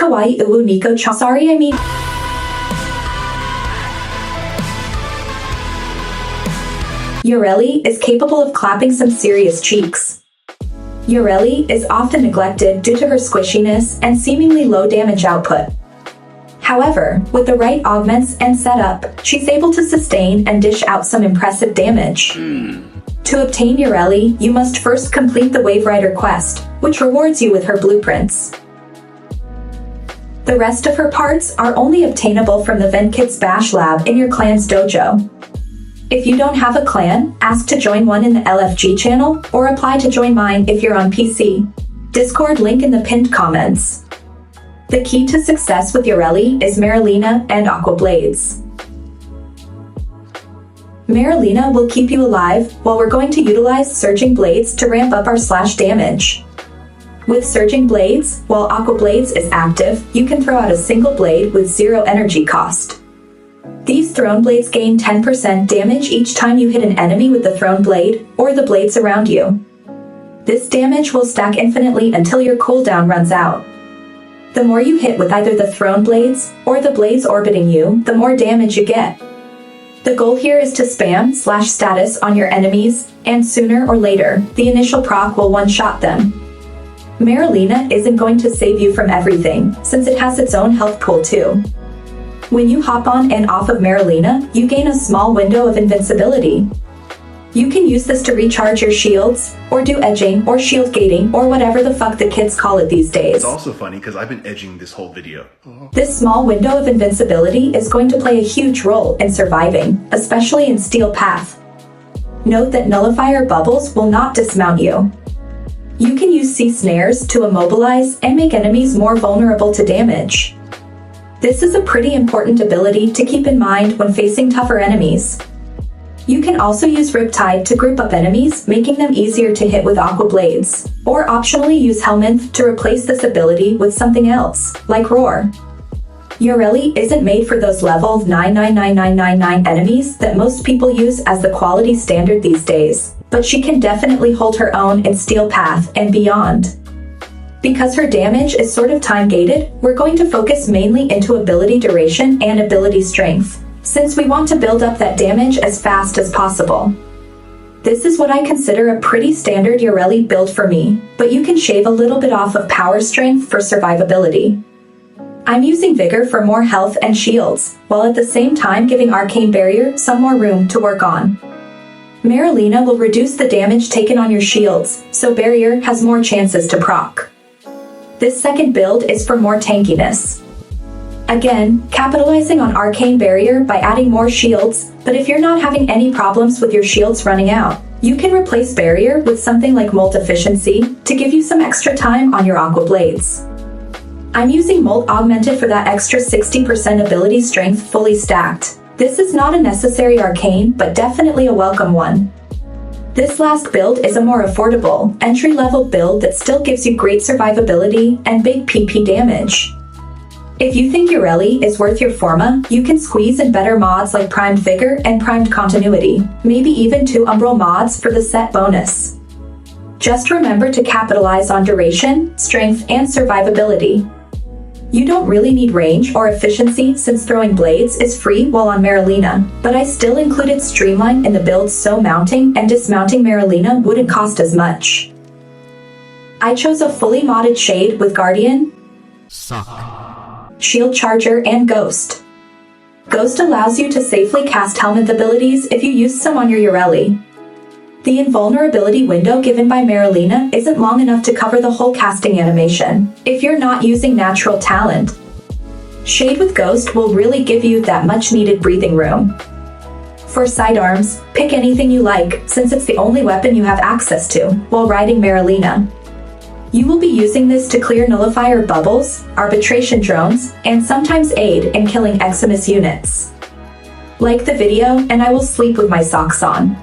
kawaii uwu Nico-chan. Sorry, I mean... Yareli is capable of clapping some serious cheeks. Yareli is often neglected due to her squishiness and seemingly low damage output. However, with the right augments and setup, she's able to sustain and dish out some impressive damage. To obtain Yareli, you must first complete the Wave Rider quest, which rewards you with her blueprints. The rest of her parts are only obtainable from the Venkids Bash Lab in your clan's dojo. If you don't have a clan, ask to join one in the LFG channel, or apply to join mine if you're on PC. Discord link in the pinned comments. The key to success with Yareli is Marilena and Aqua Blades. Marilena will keep you alive, while we're going to utilize Surging Blades to ramp up our slash damage. With Surging Blades, while Aqua Blades is active, you can throw out a single blade with 0 energy cost. These thrown blades gain 10% damage each time you hit an enemy with the thrown blade, or the blades around you. This damage will stack infinitely until your cooldown runs out. The more you hit with either the thrown blades, or the blades orbiting you, the more damage you get. The goal here is to spam slash status on your enemies, and sooner or later, the initial proc will one-shot them. Marilena isn't going to save you from everything, since it has its own health pool too. When you hop on and off of Marilena, you gain a small window of invincibility. You can use this to recharge your shields, or do edging, or shield gating, or whatever the fuck the kids call it these days. It's also funny because I've been edging this whole video. This small window of invincibility is going to play a huge role in surviving, especially in Steel Path. Note that nullifier bubbles will not dismount you. You can use sea snares to immobilize and make enemies more vulnerable to damage. This is a pretty important ability to keep in mind when facing tougher enemies. You can also use Riptide to group up enemies, making them easier to hit with Aqua Blades, or optionally use Helminth to replace this ability with something else, like Roar. Yareli isn't made for those level 99999 enemies that most people use as the quality standard these days, but she can definitely hold her own in Steel Path and beyond. Because her damage is sort of time-gated, we're going to focus mainly into ability duration and ability strength, since we want to build up that damage as fast as possible. This is what I consider a pretty standard Yareli build for me, but you can shave a little bit off of power strength for survivability. I'm using Vigor for more health and shields, while at the same time giving Arcane Barrier some more room to work on. Marilena will reduce the damage taken on your shields, so Barrier has more chances to proc. This second build is for more tankiness. Again, capitalizing on Arcane Barrier by adding more shields, but if you're not having any problems with your shields running out, you can replace Barrier with something like Molt Efficiency to give you some extra time on your Aqua Blades. I'm using Molt Augmented for that extra 60% ability strength fully stacked. This is not a necessary arcane, but definitely a welcome one. This last build is a more affordable, entry-level build that still gives you great survivability and big PP damage. If you think Yareli is worth your forma, you can squeeze in better mods like Primed Vigor and Primed Continuity, maybe even 2 Umbral mods for the set bonus. Just remember to capitalize on duration, strength, and survivability. You don't really need range or efficiency since throwing blades is free while on Marilena, but I still included Streamline in the build so mounting and dismounting Marilena wouldn't cost as much. I chose a fully modded Shade with Guardian, Shield Charger, and Ghost. Ghost allows you to safely cast Helminth abilities if you use some on your Yareli. The invulnerability window given by Marilena isn't long enough to cover the whole casting animation, if you're not using natural talent. Shade with Ghost will really give you that much needed breathing room. For sidearms, pick anything you like, since it's the only weapon you have access to while riding Marilena. You will be using this to clear nullifier bubbles, arbitration drones, and sometimes aid in killing Eximus units. Like the video and I will sleep with my socks on.